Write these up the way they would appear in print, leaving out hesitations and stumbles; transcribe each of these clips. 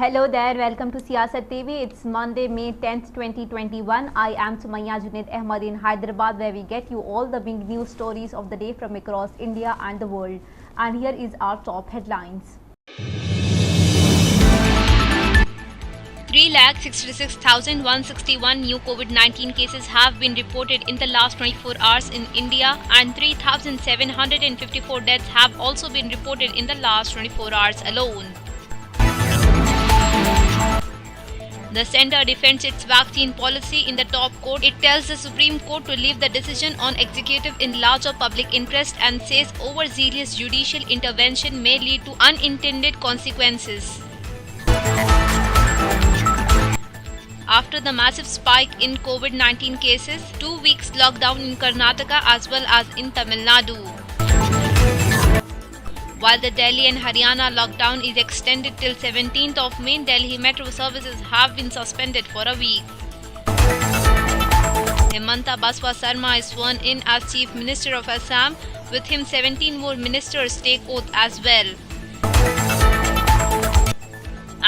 Hello there, welcome to Siyasat TV. It's Monday, May 10th, 2021. I am Sumaya Junaid Ahmad in Hyderabad, where we get you all the big news stories of the day from across India and the world. And here is our top headlines. 3,66,161 new COVID-19 cases have been reported in the last 24 hours in India, and 3,754 deaths have also been reported in the last 24 hours alone. The centre defends its vaccine policy in the top court. It tells the Supreme Court to leave the decision on executive in larger public interest and says overzealous judicial intervention may lead to unintended consequences. After the massive spike in COVID-19 cases, 2 weeks lockdown in Karnataka as well as in Tamil Nadu. While the Delhi and Haryana lockdown is extended till 17th of May, Delhi metro services have been suspended for a week. Himanta Biswa Sarma is sworn in as Chief Minister of Assam. With him, 17 more ministers take oath as well.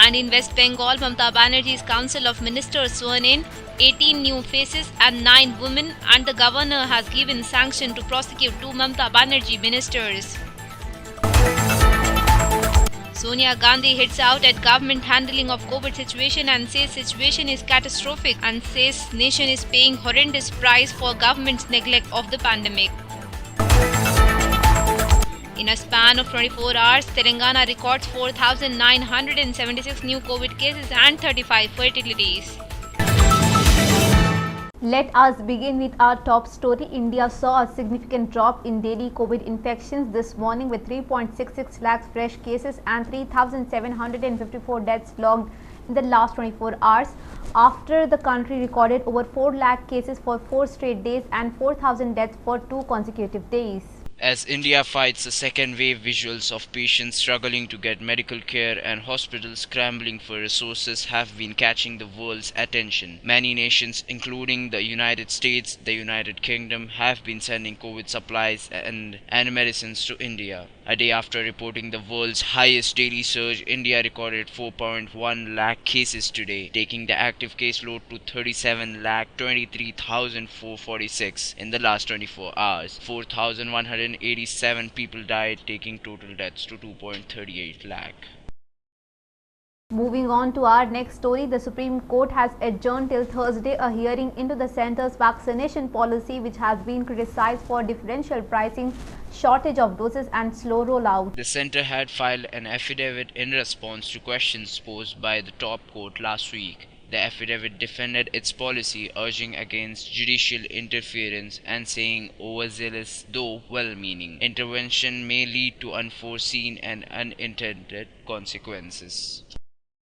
And in West Bengal, Mamata Banerjee's Council of Ministers sworn in, 18 new faces and 9 women, and the governor has given sanction to prosecute 2 Mamata Banerjee ministers. Sonia Gandhi hits out at government handling of COVID situation and says situation is catastrophic and says nation is paying horrendous price for government's neglect of the pandemic. In a span of 24 hours, Telangana records 4,976 new COVID cases and 35 fatalities. Let us begin with our top story. India saw a significant drop in daily COVID infections this morning with 3.66 lakhs fresh cases and 3,754 deaths logged in the last 24 hours after the country recorded over 4 lakh cases for 4 straight days and 4,000 deaths for 2 consecutive days. As India fights a second wave, visuals of patients struggling to get medical care and hospitals scrambling for resources have been catching the world's attention. Many nations, including the United States, the United Kingdom, have been sending COVID supplies and medicines to India. A day after reporting the world's highest daily surge, India recorded 4.1 lakh cases today, taking the active caseload to 37,23,446 in the last 24 hours. 4,187 people died, taking total deaths to 2.38 lakh. Moving on to our next story, the Supreme Court has adjourned till Thursday a hearing into the centre's vaccination policy, which has been criticized for differential pricing, shortage of doses and slow rollout. The centre had filed an affidavit in response to questions posed by the top court last week. The affidavit defended its policy, urging against judicial interference and saying overzealous, though well-meaning, intervention may lead to unforeseen and unintended consequences.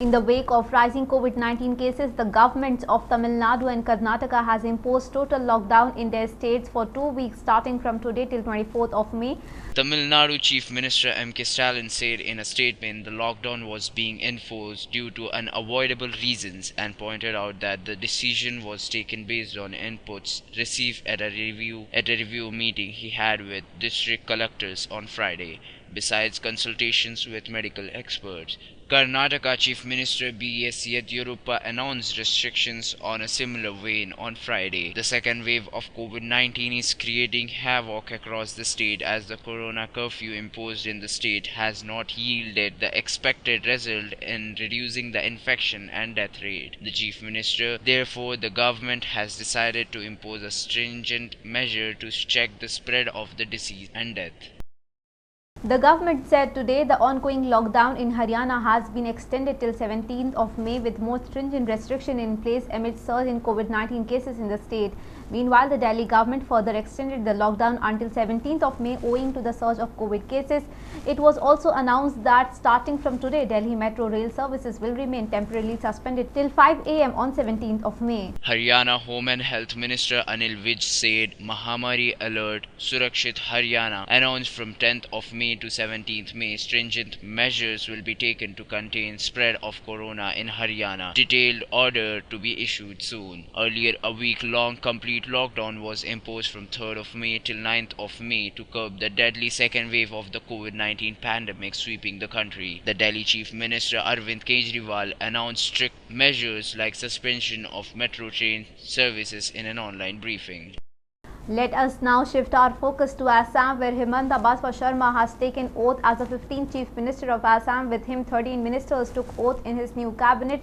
In the wake of rising COVID-19 cases, the governments of Tamil Nadu and Karnataka has imposed total lockdown in their states for 2 weeks starting from today till 24th of May. Tamil Nadu Chief Minister M.K. Stalin said in a statement the lockdown was being enforced due to unavoidable reasons and pointed out that the decision was taken based on inputs received at a review meeting he had with district collectors on Friday, besides consultations with medical experts. Karnataka Chief Minister B.S. Yediyurappa announced restrictions on a similar vein on Friday. The second wave of COVID-19 is creating havoc across the state as the corona curfew imposed in the state has not yielded the expected result in reducing the infection and death rate. The Chief Minister, therefore, the government has decided to impose a stringent measure to check the spread of the disease and death. The government said today the ongoing lockdown in Haryana has been extended till 17th of May with more stringent restriction in place amid surge in COVID-19 cases in the state. Meanwhile, the Delhi government further extended the lockdown until 17th of May owing to the surge of COVID cases. It was also announced that starting from today, Delhi metro rail services will remain temporarily suspended till 5 am on 17th of May. Haryana Home and Health Minister Anil Vij said Mahamari Alert Surakshit Haryana announced from 10th of May to 17th May stringent measures will be taken to contain spread of corona in Haryana. Detailed order to be issued soon. Earlier, a week-long complete complete lockdown was imposed from 3rd of May till 9th of May to curb the deadly second wave of the COVID-19 pandemic sweeping the country. The Delhi Chief Minister Arvind Kejriwal announced strict measures like suspension of metro train services in an online briefing. Let us now shift our focus to Assam, where Himanta Biswa Sharma has taken oath as the 15th Chief Minister of Assam. With him, 13 ministers took oath in his new cabinet.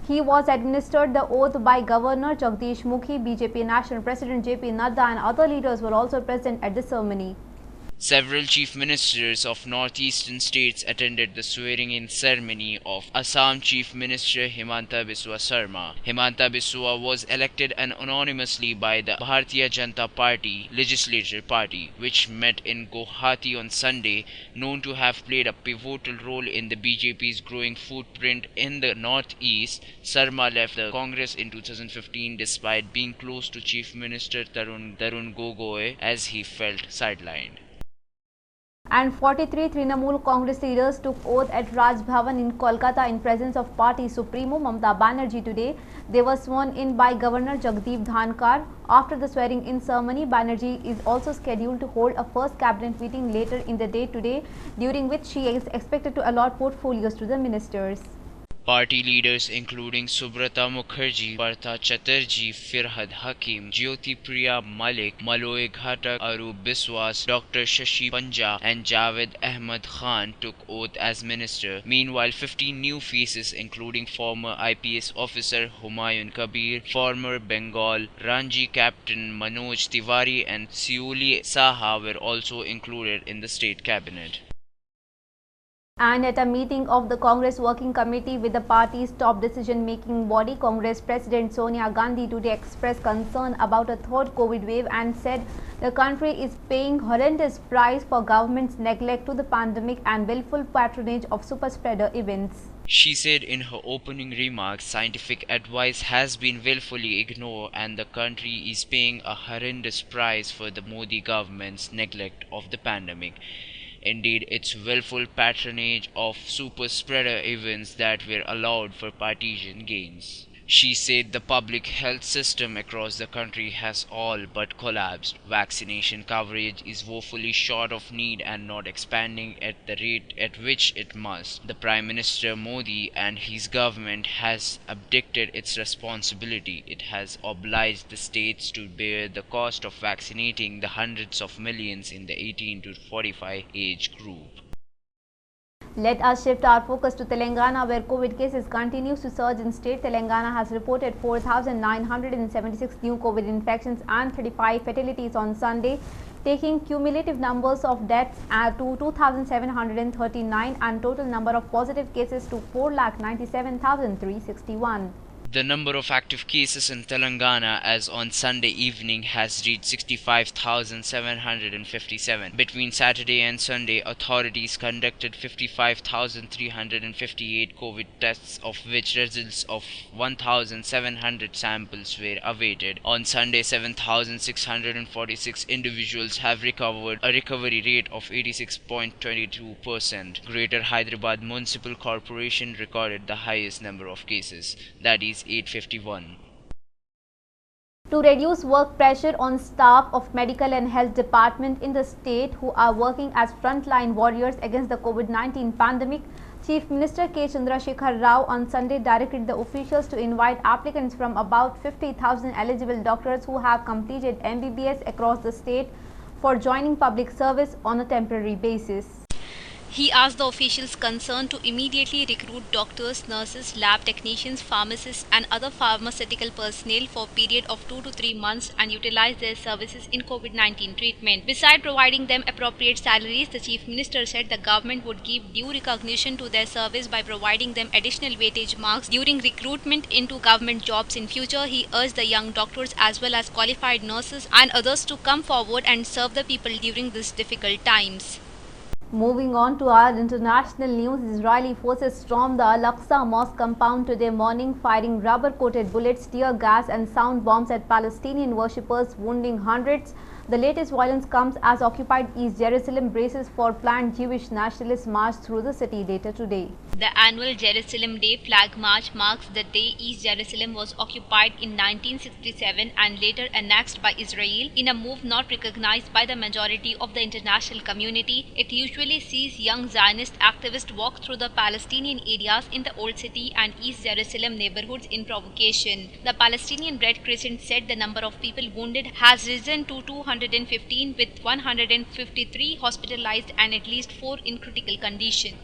He was administered the oath by Governor Jagdish Mukhi. BJP National President JP Nadda and other leaders were also present at the ceremony. Several chief ministers of northeastern states attended the swearing-in ceremony of Assam Chief Minister Himanta Biswa Sharma. Himanta Biswa was elected anonymously by the Bharatiya Janata Party legislature party, which met in Guwahati on Sunday, known to have played a pivotal role in the BJP's growing footprint in the northeast. Sharma left the Congress in 2015 despite being close to Chief Minister Tarun Gogoi, as he felt sidelined. And 43 Trinamool Congress leaders took oath at Raj Bhavan in Kolkata in presence of party Supremo Mamata Banerjee today. They were sworn in by Governor Jagdeep Dhankar. After the swearing-in ceremony, Banerjee is also scheduled to hold a first cabinet meeting later in the day today, during which she is expected to allot portfolios to the ministers. Party leaders including Subrata Mukherjee, Partha Chatterjee, Firhad Hakim, Jyoti Priya Malik, Maloy Ghatak, Arup Biswas, Dr. Shashi Panja and Javed Ahmad Khan took oath as minister. Meanwhile, 15 new faces including former IPS officer Humayun Kabir, former Bengal Ranji captain Manoj Tiwari and Siuli Saha were also included in the state cabinet. And at a meeting of the Congress Working Committee with the party's top decision-making body, Congress President Sonia Gandhi today expressed concern about a third COVID wave and said the country is paying horrendous price for government's neglect to the pandemic and willful patronage of super spreader events. She said in her opening remarks, scientific advice has been willfully ignored and the country is paying a horrendous price for the Modi government's neglect of the pandemic. Indeed, its willful patronage of super spreader events that were allowed for partisan gains. She said the public health system across the country has all but collapsed. Vaccination coverage is woefully short of need and not expanding at the rate at which it must. The Prime Minister Modi and his government has abdicated its responsibility. It has obliged the states to bear the cost of vaccinating the hundreds of millions in the 18 to 45 age group. Let us shift our focus to Telangana, where COVID cases continues to surge in state. Telangana has reported 4,976 new COVID infections and 35 fatalities on Sunday, taking cumulative numbers of deaths to 2,739 and total number of positive cases to 4,97,361. The number of active cases in Telangana as on Sunday evening has reached 65,757. Between Saturday and Sunday, authorities conducted 55,358 COVID tests, of which results of 1,700 samples were awaited. On Sunday, 7,646 individuals have recovered, a recovery rate of 86.22%. Greater Hyderabad Municipal Corporation recorded the highest number of cases, that is 851. To reduce work pressure on staff of medical and health department in the state who are working as frontline warriors against the COVID-19 pandemic, Chief Minister K. Chandrasekhar Rao on Sunday directed the officials to invite applicants from about 50,000 eligible doctors who have completed MBBS across the state for joining public service on a temporary basis. He asked the officials concerned to immediately recruit doctors, nurses, lab technicians, pharmacists and other pharmaceutical personnel for a period of 2 to 3 months and utilize their services in COVID-19 treatment. Besides providing them appropriate salaries, the Chief Minister said the government would give due recognition to their service by providing them additional weightage marks during recruitment into government jobs in future. He urged the young doctors as well as qualified nurses and others to come forward and serve the people during these difficult times. Moving on to our international news, Israeli forces stormed the Al-Aqsa Mosque compound today morning, firing rubber-coated bullets, tear gas and sound bombs at Palestinian worshippers, wounding hundreds. The latest violence comes as occupied East Jerusalem braces for planned Jewish nationalist march through the city later today. The annual Jerusalem Day Flag March marks the day East Jerusalem was occupied in 1967 and later annexed by Israel in a move not recognized by the majority of the international community. It usually sees young Zionist activists walk through the Palestinian areas in the Old City and East Jerusalem neighborhoods in provocation. The Palestinian Red Crescent said the number of people wounded has risen to 215, with 153 hospitalized and at least 4 in critical condition.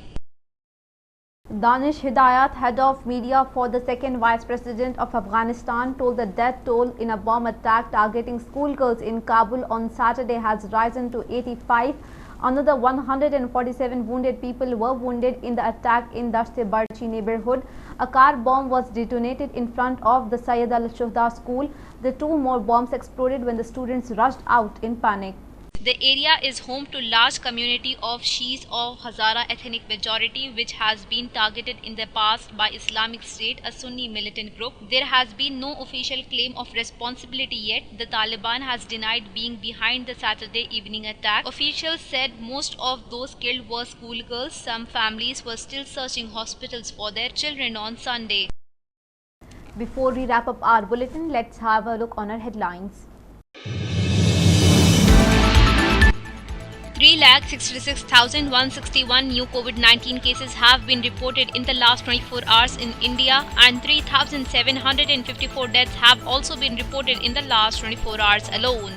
Danish Hidayat, head of media for the second vice president of Afghanistan, told the death toll in a bomb attack targeting schoolgirls in Kabul on Saturday has risen to 85. Another 147 wounded people were wounded in the attack in Dasht-e-Barchi neighborhood. A car bomb was detonated in front of the Sayyid al-Shuhda school. The 2 more bombs exploded when the students rushed out in panic. The area is home to large community of Shiis of Hazara ethnic majority, which has been targeted in the past by Islamic State, a Sunni militant group. There has been no official claim of responsibility yet. The Taliban has denied being behind the Saturday evening attack. Officials said most of those killed were schoolgirls. Some families were still searching hospitals for their children on Sunday. Before we wrap up our bulletin, let's have a look on our headlines. 3,66,161 new COVID-19 cases have been reported in the last 24 hours in India, and 3,754 deaths have also been reported in the last 24 hours alone.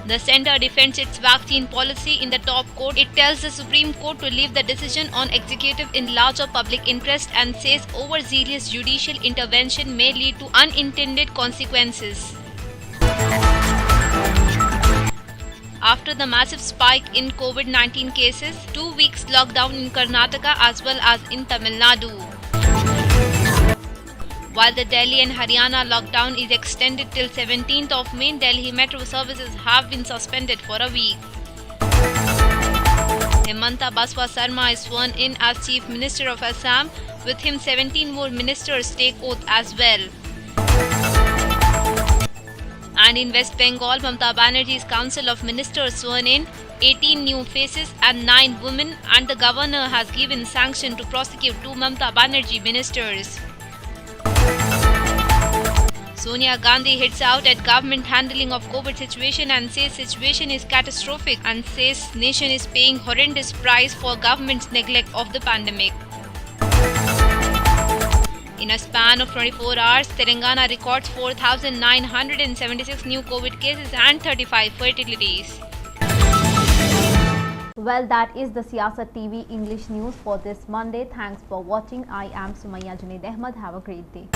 The center defends its vaccine policy in the top court. It tells the Supreme Court to leave the decision on executive in larger public interest and says overzealous judicial intervention may lead to unintended consequences. After the massive spike in COVID-19 cases, 2 weeks lockdown in Karnataka as well as in Tamil Nadu. While the Delhi and Haryana lockdown is extended till 17th of May, Delhi metro services have been suspended for a week. Himanta Biswa Sarma is sworn in as Chief Minister of Assam. With him, 17 more ministers take oath as well. And in West Bengal, Mamata Banerjee's Council of Ministers sworn in, 18 new faces and 9 women, and the governor has given sanction to prosecute 2 Mamata Banerjee ministers. Sonia Gandhi hits out at government handling of COVID situation and says situation is catastrophic and says nation is paying horrendous price for government's neglect of the pandemic. In a span of 24 hours, Telangana records 4,976 new COVID cases and 35 fatalities. Well, that is the Siyasat TV English news for this Monday. Thanks for watching. I am Sumaya Junaid Ahmed. Have a great day.